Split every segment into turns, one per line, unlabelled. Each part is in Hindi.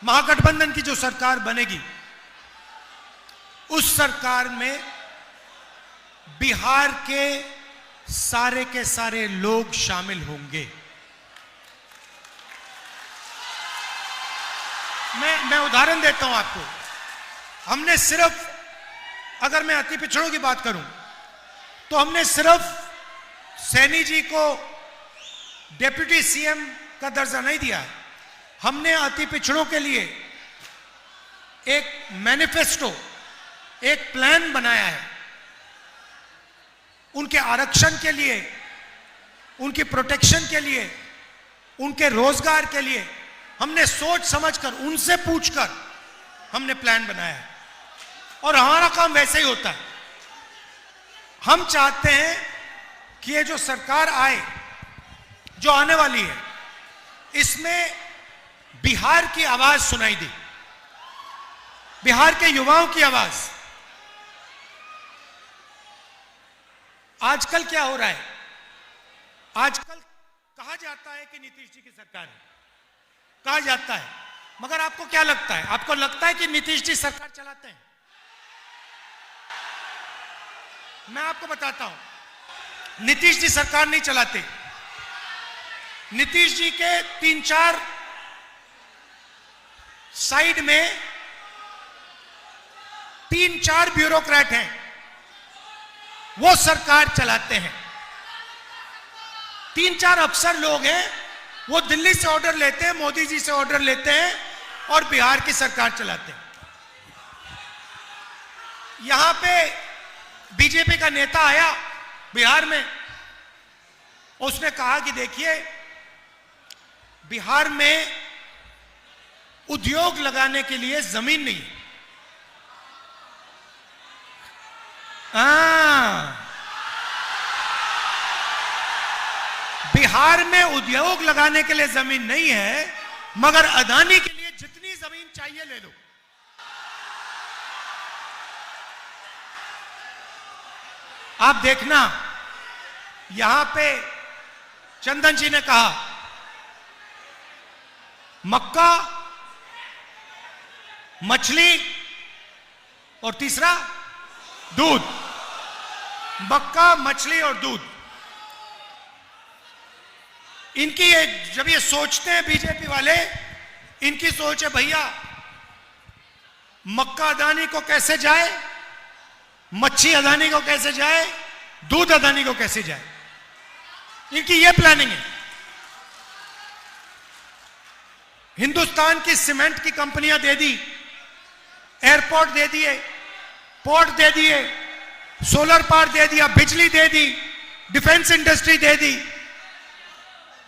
महागठबंधन की जो सरकार बनेगी, उस सरकार में बिहार के सारे लोग शामिल होंगे। मैं उदाहरण देता हूं आपको। हमने सिर्फ, अगर मैं अति पिछड़ों की बात करूं, तो हमने सिर्फ सैनी जी को डिप्टी सीएम का दर्जा नहीं दिया है। हमने अति पिछड़ों के लिए एक मैनिफेस्टो, एक प्लान बनाया है। उनके आरक्षण के लिए, उनकी प्रोटेक्शन के लिए, उनके रोजगार के लिए हमने सोच समझकर, उनसे पूछकर हमने प्लान बनाया है। और हमारा काम वैसे ही होता है। हम चाहते हैं कि ये जो सरकार आए, जो आने वाली है, इसमें बिहार की आवाज सुनाई दे, बिहार के युवाओं की आवाज। आजकल क्या हो रहा है? आजकल कहा जाता है कि नीतीश जी की सरकार है, कहा जाता है, मगर आपको क्या लगता है? आपको लगता है कि नीतीश जी सरकार चलाते हैं? मैं आपको बताता हूं, नीतीश जी सरकार नहीं चलाते। नीतीश जी के 3-4 साइड में 3-4 ब्यूरोक्रेट हैं, वो सरकार चलाते हैं। 3-4 अफसर लोग हैं, वो दिल्ली से ऑर्डर लेते हैं, मोदी जी से ऑर्डर लेते हैं और बिहार की सरकार चलाते हैं। यहां पे बीजेपी का नेता आया बिहार में, उसने कहा कि देखिए, बिहार में उद्योग लगाने के लिए जमीन नहीं है। बिहार में उद्योग लगाने के लिए जमीन नहीं है, मगर अदानी के लिए जितनी जमीन चाहिए ले लो। आप देखना, यहां पे चंदन जी ने कहा मक्का, मछली और तीसरा दूध। मक्का, मछली और दूध। इनकी ये, जब ये सोचते हैं बीजेपी वाले, इनकी सोच है भैया मक्का अदानी को कैसे जाए, मच्छी अदानी को कैसे जाए, दूध अदानी को कैसे जाए। इनकी ये प्लानिंग है। हिंदुस्तान की सीमेंट की कंपनियां दे दी, एयरपोर्ट दे दिए, पोर्ट दे दिए, सोलर पावर दे दिया, बिजली दे दी, डिफेंस इंडस्ट्री दे दी।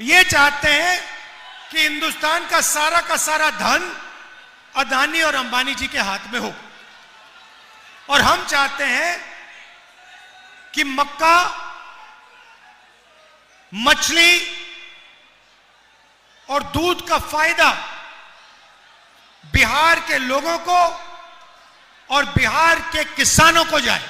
ये चाहते हैं कि हिंदुस्तान का सारा धन अदानी और अंबानी जी के हाथ में हो। और हम चाहते हैं कि मक्का, मछली और दूध का फायदा बिहार के लोगों को और बिहार के किसानों को जाए।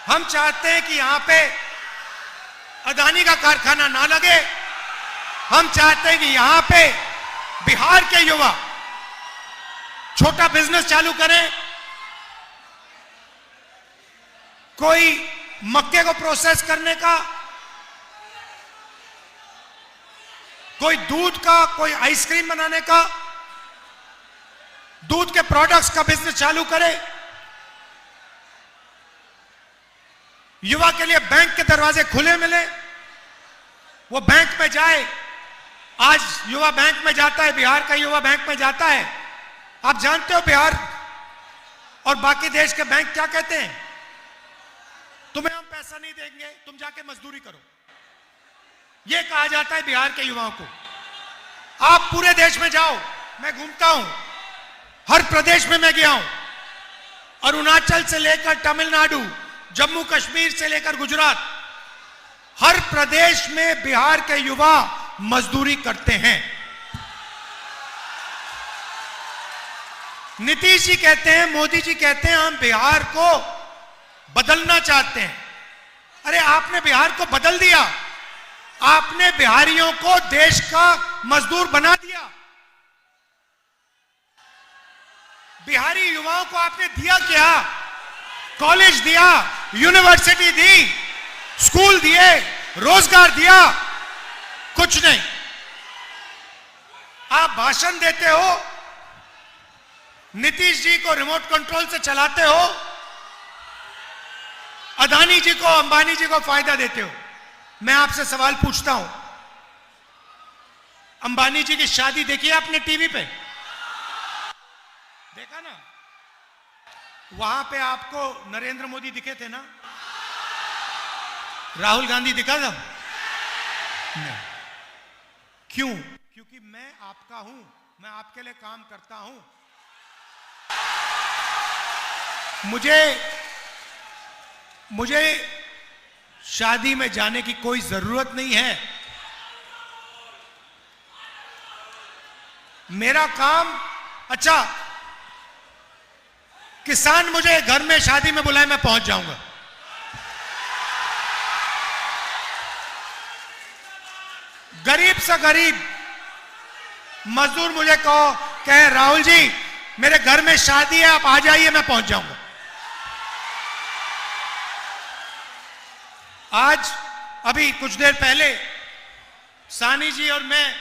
हम चाहते हैं कि यहां पे अदानी का कारखाना ना लगे। हम चाहते हैं कि यहां पे बिहार के युवा छोटा बिजनेस चालू करें। कोई मक्के को प्रोसेस करने का, कोई दूध का, कोई आइसक्रीम बनाने का, दूध के प्रोडक्ट्स का बिजनेस चालू करे। युवा के लिए बैंक के दरवाजे खुले मिले, वो बैंक में जाए। आज युवा बैंक में जाता है, बिहार का युवा बैंक में जाता है। आप जानते हो बिहार और बाकी देश के बैंक क्या कहते हैं? तुम्हें हम पैसा नहीं देंगे, तुम जाके मजदूरी करो। यह कहा जाता है बिहार के युवाओं को। आप पूरे देश में जाओ, मैं घूमता हूं, हर प्रदेश में मैं गया हूं, अरुणाचल से लेकर तमिलनाडु, जम्मू कश्मीर से लेकर गुजरात, हर प्रदेश में बिहार के युवा मजदूरी करते हैं। नीतीश जी कहते हैं, मोदी जी कहते हैं, हम बिहार को बदलना चाहते हैं। अरे आपने बिहार को बदल दिया, आपने बिहारियों को देश का मजदूर बना दिया। बिहारी युवाओं को आपने दिया क्या? कॉलेज दिया, यूनिवर्सिटी दी, स्कूल दिए, रोजगार दिया? कुछ नहीं। आप भाषण देते हो, नीतीश जी को रिमोट कंट्रोल से चलाते हो, अदानी जी को, अंबानी जी को फायदा देते हो। मैं आपसे सवाल पूछता हूं, अंबानी जी की शादी देखी आपने टीवी पे? देखा ना? वहां पे आपको नरेंद्र मोदी दिखे थे ना? राहुल गांधी दिखा था? नहीं। क्यों? क्योंकि मैं आपका हूं, मैं आपके लिए काम करता हूं। मुझे शादी में जाने की कोई जरूरत नहीं है। मेरा काम, अच्छा किसान मुझे घर में शादी में बुलाए, मैं पहुंच जाऊंगा। गरीब से गरीब मजदूर मुझे कहे राहुल जी मेरे घर में शादी है, आप आ जाइए, मैं पहुंच जाऊंगा। आज अभी कुछ देर पहले सानी जी और मैं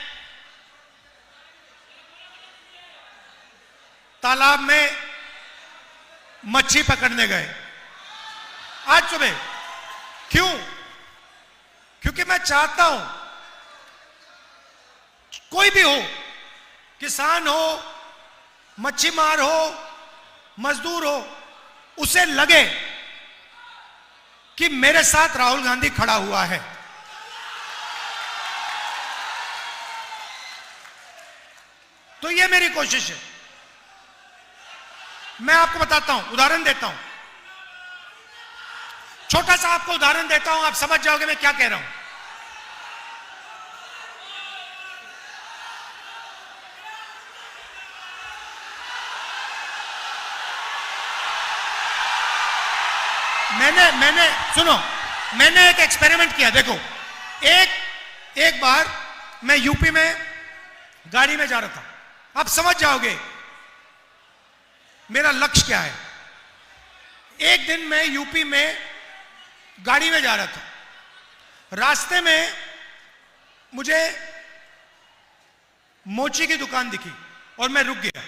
तालाब में मच्छी पकड़ने गए आज सुबह। क्यों? क्योंकि मैं चाहता हूं कोई भी हो, किसान हो, मच्छी मार हो, मजदूर हो, उसे लगे कि मेरे साथ राहुल गांधी खड़ा हुआ है। तो यह मेरी कोशिश है। मैं आपको बताता हूं, उदाहरण देता हूं, छोटा सा आपको उदाहरण देता हूं, आप समझ जाओगे मैं क्या कह रहा हूं। मैंने सुनो, मैंने एक एक्सपेरिमेंट किया। देखो, एक बार मैं यूपी में गाड़ी में जा रहा था, आप समझ जाओगे मेरा लक्ष्य क्या है। एक दिन मैं यूपी में गाड़ी में जा रहा था, रास्ते में मुझे मोची की दुकान दिखी और मैं रुक गया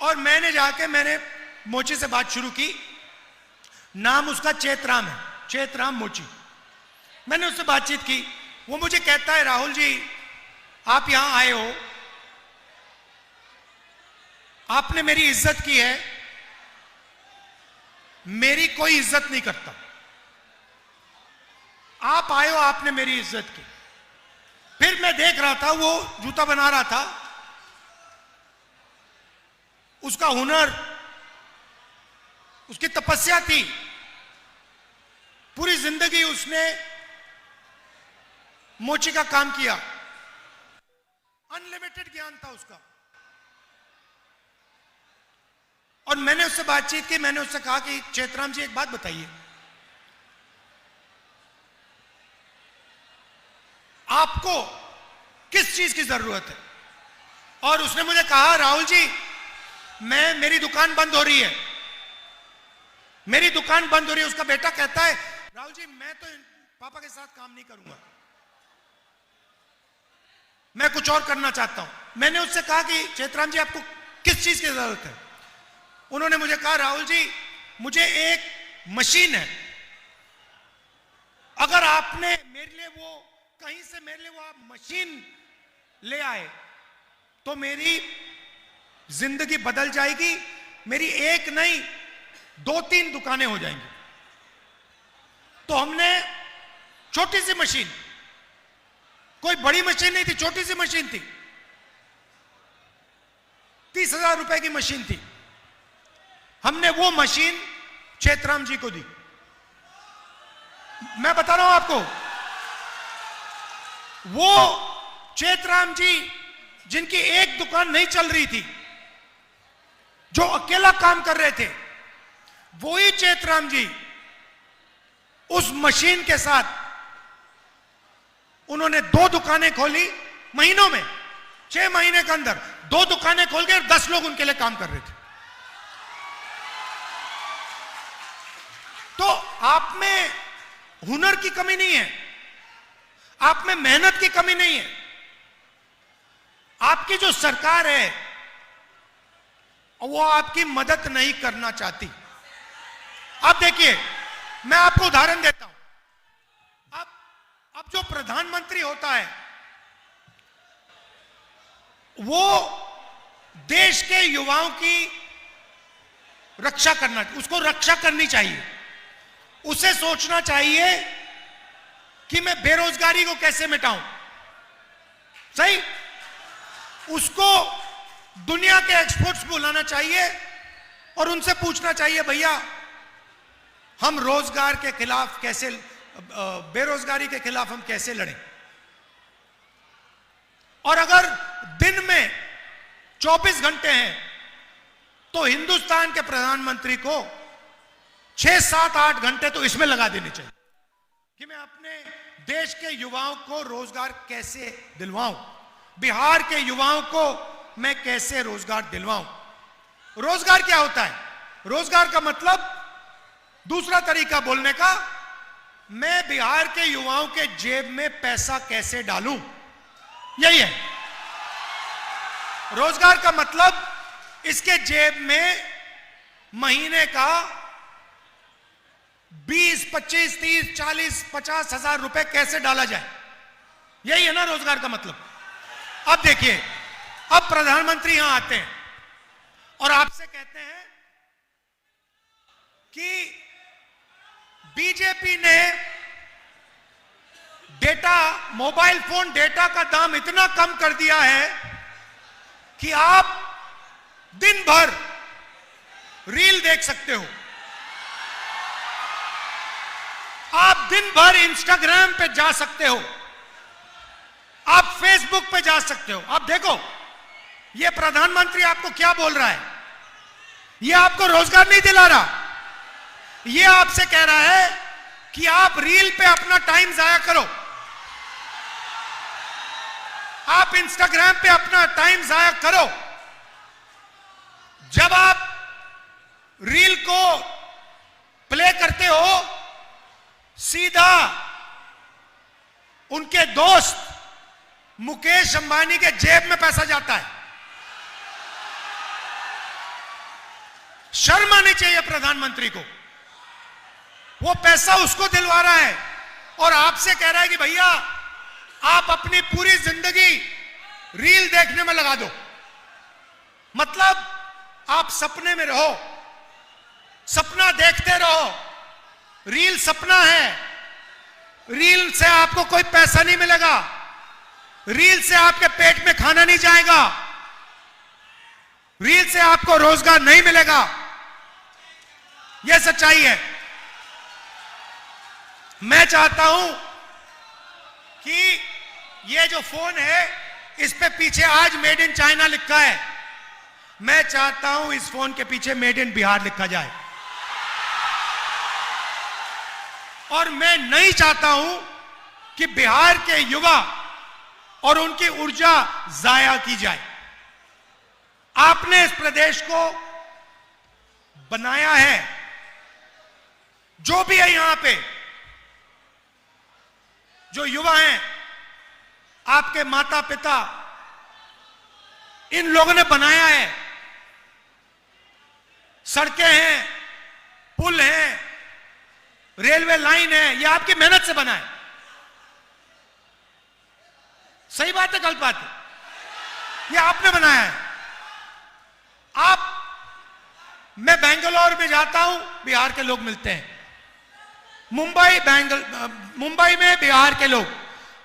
और मैंने मोची से बात शुरू की। नाम उसका चेतराम है, चेतराम मोची। मैंने उससे बातचीत की। वो मुझे कहता है राहुल जी आप यहां आए हो, आपने मेरी इज्जत की है, मेरी कोई इज्जत नहीं करता। आप आए हो, आपने मेरी इज्जत की। फिर मैं देख रहा था वो जूता बना रहा था, उसका हुनर, उसकी तपस्या थी। पूरी जिंदगी उसने मोची का काम किया, अनलिमिटेड ज्ञान था उसका। और मैंने उससे बातचीत की, मैंने उससे कहा कि चेतराम जी एक बात बताइए, आपको किस चीज की जरूरत है? और उसने मुझे कहा राहुल जी मेरी दुकान बंद हो रही है, मेरी दुकान बंद हो रही है। उसका बेटा कहता है राहुल जी मैं तो पापा के साथ काम नहीं करूंगा, मैं कुछ और करना चाहता हूं। मैंने उससे कहा कि चेतराम जी आपको किस चीज की जरूरत है? उन्होंने मुझे कहा राहुल जी मुझे एक मशीन है, अगर आपने मेरे लिए वो कहीं से मेरे लिए वो आप मशीन ले आए तो मेरी जिंदगी बदल जाएगी, मेरी एक नहीं 2-3 दुकानें हो जाएंगी। तो हमने छोटी सी मशीन, कोई बड़ी मशीन नहीं थी, छोटी सी मशीन थी, 30,000 रुपए की मशीन थी। हमने वो मशीन चेतराम जी को दी। मैं बता रहा हूं आपको, वो चेतराम जी जिनकी एक दुकान नहीं चल रही थी, जो अकेला काम कर रहे थे, वो ही चेतराम जी उस मशीन के साथ उन्होंने 2 दुकानें खोली महीनों में, 6 महीने के अंदर 2 दुकानें खोल के 10 लोग उनके लिए काम कर रहे थे। तो आप में हुनर की कमी नहीं है, आप में मेहनत की कमी नहीं है। आपकी जो सरकार है वो आपकी मदद नहीं करना चाहती। अब देखिए, मैं आपको उदाहरण देता हूं। अब जो प्रधानमंत्री होता है वो देश के युवाओं की रक्षा करना, उसको रक्षा करनी चाहिए। उसे सोचना चाहिए कि मैं बेरोजगारी को कैसे मिटाऊं। सही, उसको दुनिया के एक्सपर्ट्स बुलाना चाहिए और उनसे पूछना चाहिए, भैया हम रोजगार के खिलाफ कैसे, बेरोजगारी के खिलाफ हम कैसे लड़ें। और अगर दिन में 24 घंटे हैं तो हिंदुस्तान के प्रधानमंत्री को 6, 7, 8 घंटे तो इसमें लगा देने चाहिए कि मैं अपने देश के युवाओं को रोजगार कैसे दिलवाऊं, बिहार के युवाओं को मैं कैसे रोजगार दिलवाऊं। रोजगार क्या होता है? रोजगार का मतलब, दूसरा तरीका बोलने का, मैं बिहार के युवाओं के जेब में पैसा कैसे डालूं, यही है रोजगार का मतलब। इसके जेब में महीने का 20, 25, 30, 40, 50 हजार रुपए कैसे डाला जाए, यही है ना रोजगार का मतलब। अब देखिए, अब प्रधानमंत्री यहां आते हैं और आपसे कहते हैं कि बीजेपी ने डेटा, मोबाइल फोन डेटा का दाम इतना कम कर दिया है कि आप दिन भर रील देख सकते हो, आप दिन भर इंस्टाग्राम पे जा सकते हो, आप फेसबुक पे जा सकते हो। आप देखो, ये प्रधानमंत्री आपको क्या बोल रहा है? ये आपको रोजगार नहीं दिला रहा, ये आपसे कह रहा है कि आप रील पे अपना टाइम जाया करो, आप इंस्टाग्राम पे अपना टाइम जाया करो। जब आप रील को प्ले करते हो, सीधा उनके दोस्त मुकेश अंबानी के जेब में पैसा जाता है। शर्म आनी चाहिए प्रधानमंत्री को। वो पैसा उसको दिलवा रहा है और आपसे कह रहा है कि भैया आप अपनी पूरी जिंदगी रील देखने में लगा दो। मतलब आप सपने में रहो, सपना देखते रहो। रील सपना है, रील से आपको कोई पैसा नहीं मिलेगा, रील से आपके पेट में खाना नहीं जाएगा, रील से आपको रोजगार नहीं मिलेगा। यह सच्चाई है। मैं चाहता हूं कि यह जो फोन है इस पे पीछे आज मेड इन चाइना लिखा है, मैं चाहता हूं इस फोन के पीछे मेड इन बिहार लिखा जाए। और मैं नहीं चाहता हूं कि बिहार के युवा और उनकी ऊर्जा जाया की जाए। आपने इस प्रदेश को बनाया है, जो भी है यहां पे, जो युवा हैं, आपके माता पिता, इन लोगों ने बनाया है। सड़कें हैं, पुल हैं, रेलवे लाइन है, यह आपकी मेहनत से बना है। सही बात है, गलत बात है? यह आपने बनाया है। आप, मैं बेंगलोर में जाता हूं, बिहार के लोग मिलते हैं। मुंबई में बिहार के लोग,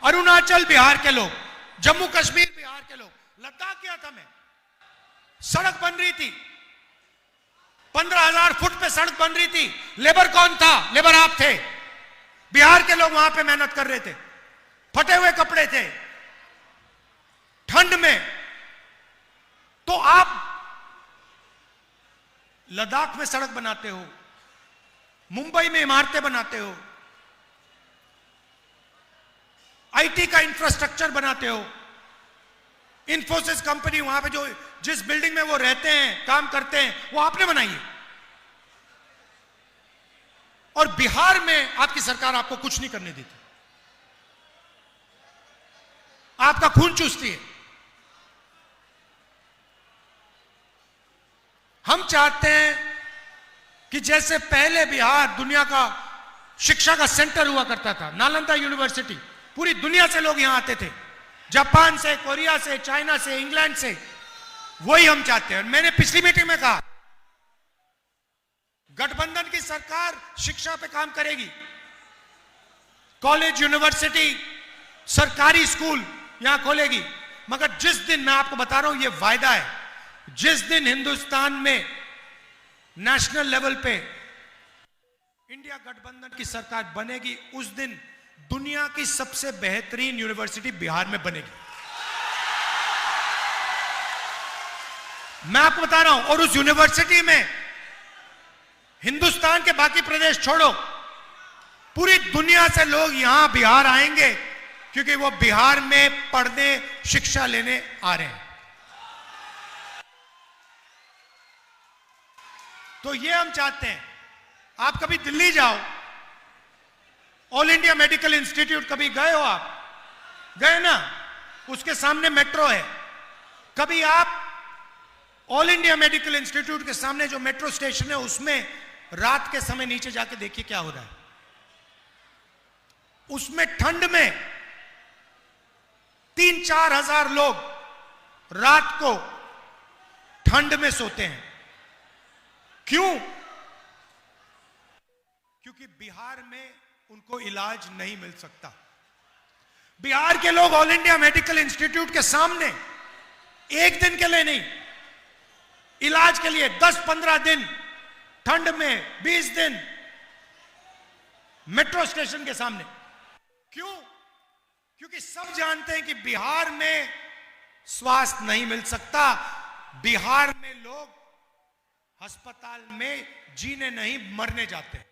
अरुणाचल बिहार के लोग, जम्मू कश्मीर बिहार के लोग, लद्दाख गया था मैं, सड़क बन रही थी, 15,000 फुट पे सड़क बन रही थी। लेबर कौन था? लेबर आप थे। बिहार के लोग वहां पे मेहनत कर रहे थे, फटे हुए कपड़े थे, ठंड में। तो आप लद्दाख में सड़क बनाते हो, मुंबई में इमारतें बनाते हो, आईटी का इंफ्रास्ट्रक्चर बनाते हो। इंफोसिस कंपनी वहां पे जो जिस बिल्डिंग में वो रहते हैं, काम करते हैं, वो आपने बनाई है। और बिहार में आपकी सरकार आपको कुछ नहीं करने देती, आपका खून चूसती है। हम चाहते हैं कि जैसे पहले बिहार दुनिया का शिक्षा का सेंटर हुआ करता था, नालंदा यूनिवर्सिटी, पूरी दुनिया से लोग यहां आते थे, जापान से, कोरिया से, चाइना से, इंग्लैंड से, वही हम चाहते हैं। मैंने पिछली मीटिंग में कहा गठबंधन की सरकार शिक्षा पे काम करेगी, कॉलेज, यूनिवर्सिटी, सरकारी स्कूल यहां खोलेगी। मगर जिस दिन, मैं आपको बता रहा हूं, यह वायदा है, जिस दिन हिंदुस्तान में नेशनल लेवल पे इंडिया गठबंधन की सरकार बनेगी, उस दिन दुनिया की सबसे बेहतरीन यूनिवर्सिटी बिहार में बनेगी। मैं आपको बता रहा हूं। और उस यूनिवर्सिटी में हिंदुस्तान के बाकी प्रदेश छोड़ो, पूरी दुनिया से लोग यहां बिहार आएंगे, क्योंकि वो बिहार में पढ़ने, शिक्षा लेने आ रहे हैं। तो ये हम चाहते हैं। आप कभी दिल्ली जाओ, ऑल इंडिया मेडिकल इंस्टीट्यूट कभी गए हो? आप गए ना? उसके सामने मेट्रो है। कभी आप ऑल इंडिया मेडिकल इंस्टीट्यूट के सामने जो मेट्रो स्टेशन है, उसमें रात के समय नीचे जाके देखिए क्या हो रहा है। उसमें ठंड में 3-4 हजार लोग रात को ठंड में सोते हैं। क्यों? क्योंकि बिहार में उनको इलाज नहीं मिल सकता। बिहार के लोग ऑल इंडिया मेडिकल इंस्टीट्यूट के सामने एक दिन के लिए नहीं, इलाज के लिए 10-15 दिन, ठंड में 20 दिन मेट्रो स्टेशन के सामने। क्यों? क्योंकि सब जानते हैं कि बिहार में स्वास्थ्य नहीं मिल सकता। बिहार में लोग अस्पताल में जीने नहीं, मरने जाते हैं।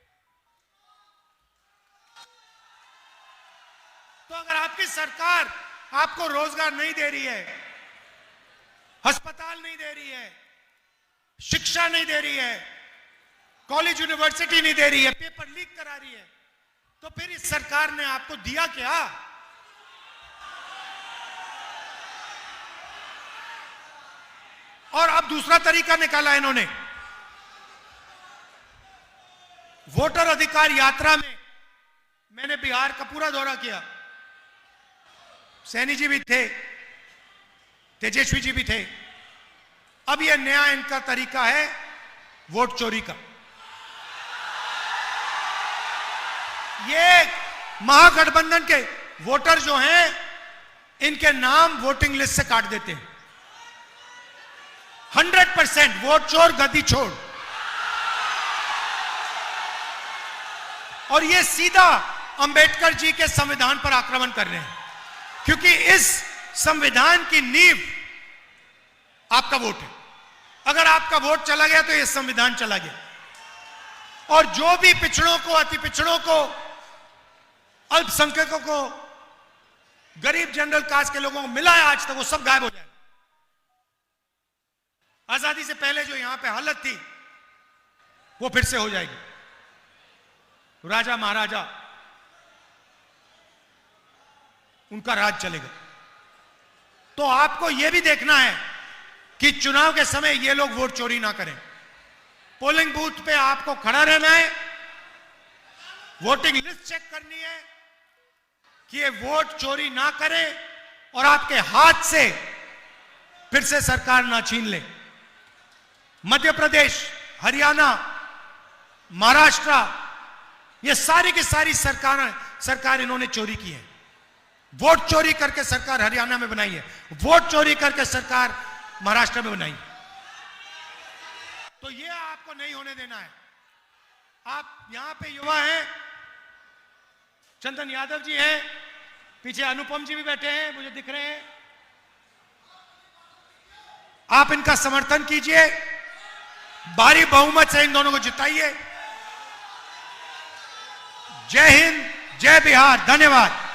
तो अगर आपकी सरकार आपको रोजगार नहीं दे रही है, अस्पताल नहीं दे रही है, शिक्षा नहीं दे रही है, कॉलेज यूनिवर्सिटी नहीं दे रही है, पेपर लीक करा रही है, तो फिर इस सरकार ने आपको दिया क्या? और अब दूसरा तरीका निकाला इन्होंने। वोटर अधिकार यात्रा में मैंने बिहार का पूरा दौरा किया। सैनी जी भी थे, तेजस्वी जी भी थे। अब यह नया इनका तरीका है वोट चोरी का। ये महागठबंधन के वोटर जो हैं, इनके नाम वोटिंग लिस्ट से काट देते हैं। 100% वोट चोर गद्दी छोड़। और ये सीधा अंबेडकर जी के संविधान पर आक्रमण कर रहे हैं, क्योंकि इस संविधान की नींव आपका वोट है। अगर आपका वोट चला गया तो ये संविधान चला गया। और जो भी पिछड़ों को, अति पिछड़ों को, अल्पसंख्यकों को, गरीब जनरल कास्ट के लोगों को मिला है आज तक, वो सब गायब हो जाए। आजादी से पहले जो यहां पे हालत थी, वो फिर से हो जाएगी। राजा महाराजा, उनका राज चलेगा। तो आपको यह भी देखना है कि चुनाव के समय ये लोग वोट चोरी ना करें। पोलिंग बूथ पे आपको खड़ा रहना है, वोटिंग लिस्ट चेक करनी है कि ये वोट चोरी ना करे और आपके हाथ से फिर से सरकार ना छीन ले। मध्य प्रदेश, हरियाणा, महाराष्ट्र, ये सारी की सारी सरकार इन्होंने चोरी की है। वोट चोरी करके सरकार हरियाणा में बनाई है, वोट चोरी करके सरकार महाराष्ट्र में बनाई। तो ये आपको नहीं होने देना है। आप यहां पे युवा हैं, चंदन यादव जी हैं, पीछे अनुपम जी भी बैठे हैं, मुझे दिख रहे हैं। आप इनका समर्थन कीजिए, भारी बहुमत से इन दोनों को जिताइए। जय हिंद, जय बिहार, धन्यवाद।